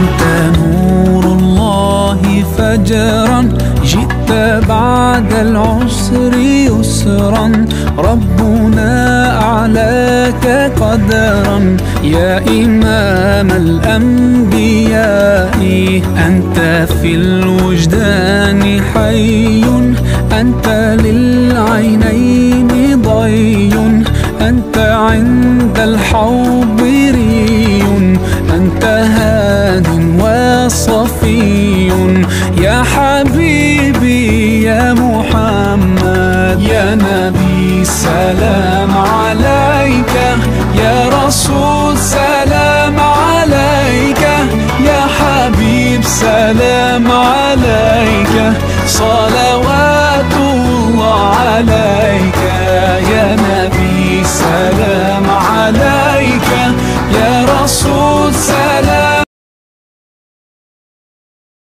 أنت نور الله فجرا، جئت بعد العسر يسرا، ربنا أعلاك قدرا يا إمام الأنبياء. أنت في الوجدان حي، أنت للعينين ضي، أنت عند الحوض ري، أنت هاد وصفي يا حبيبي يا محمد. يا نبي سلام عليك، يا رسول سلام